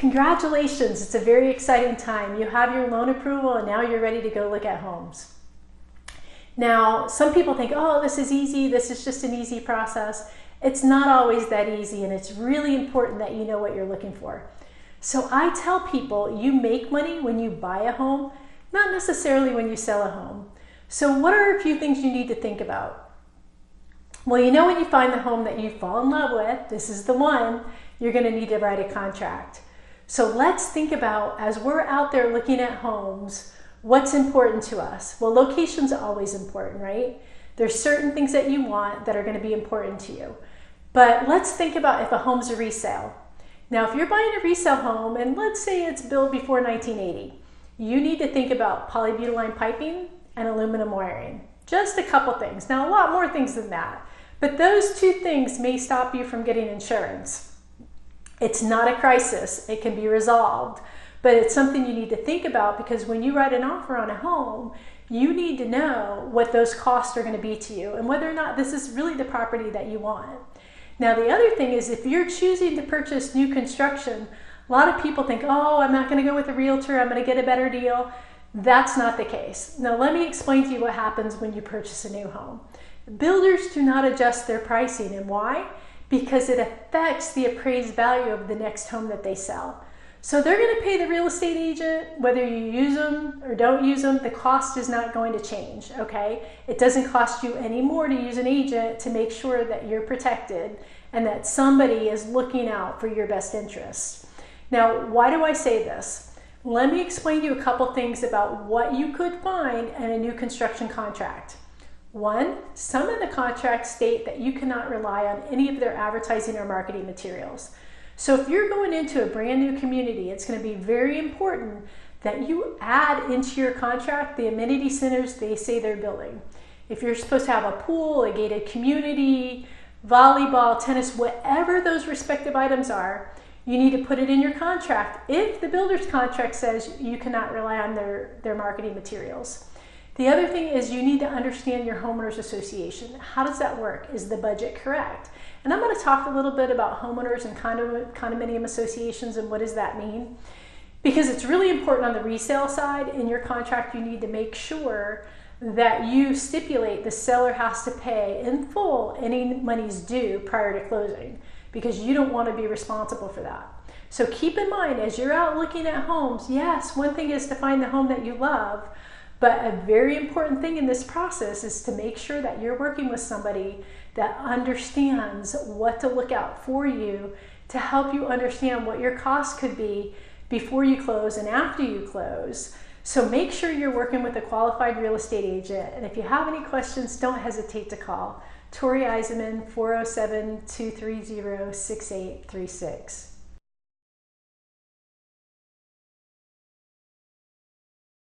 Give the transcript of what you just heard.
Congratulations, it's a very exciting time. You have your loan approval and now you're ready to go look at homes. Now, some people think, oh, this is easy, this is just an easy process. It's not always that easy, and it's really important that you know what you're looking for. So I tell people you make money when you buy a home, not necessarily when you sell a home. So what are a few things you need to think about? Well, you know when you find the home that you fall in love with, this is the one, you're going to need to write a contract. So let's think about, as we're out there looking at homes, what's important to us? Well, location's always important, right? There's certain things that you want that are going to be important to you. But let's think about if a home's a resale. Now, if you're buying a resale home, and let's say it's built before 1980, you need to think about polybutylene piping and aluminum wiring. Just a couple things. Now, a lot more things than that. But those two things may stop you from getting insurance. It's not a crisis. It can be resolved. But it's something you need to think about, because when you write an offer on a home, you need to know what those costs are going to be to you and whether or not this is really the property that you want. Now, the other thing is, if you're choosing to purchase new construction, a lot of people think, oh, I'm not going to go with a realtor, I'm going to get a better deal. That's not the case. Now, let me explain to you what happens when you purchase a new home. Builders do not adjust their pricing. And why? Because it affects the appraised value of the next home that they sell. So they're going to pay the real estate agent, whether you use them or don't use them, the cost is not going to change, okay? It doesn't cost you any more to use an agent to make sure that you're protected and that somebody is looking out for your best interests. Now, why do I say this? Let me explain to you a couple things about what you could find in a new construction contract. One, some of the contracts state that you cannot rely on any of their advertising or marketing materials. So if you're going into a brand new community, it's going to be very important that you add into your contract the amenity centers they say they're building. If you're supposed to have a pool, a gated community, volleyball, tennis, whatever those respective items are, you need to put it in your contract if the builder's contract says you cannot rely on their marketing materials. The other thing is you need to understand your homeowners association. How does that work? Is the budget correct? And I'm going to talk a little bit about homeowners and condominium associations and what does that mean. Because it's really important on the resale side. In your contract, you need to make sure that you stipulate the seller has to pay in full any monies due prior to closing, because you don't want to be responsible for that. So keep in mind, as you're out looking at homes, yes, one thing is to find the home that you love, but a very important thing in this process is to make sure that you're working with somebody that understands what to look out for you to help you understand what your costs could be before you close and after you close. So make sure you're working with a qualified real estate agent. And if you have any questions, don't hesitate to call Tori Eisenman, 407-230-6836.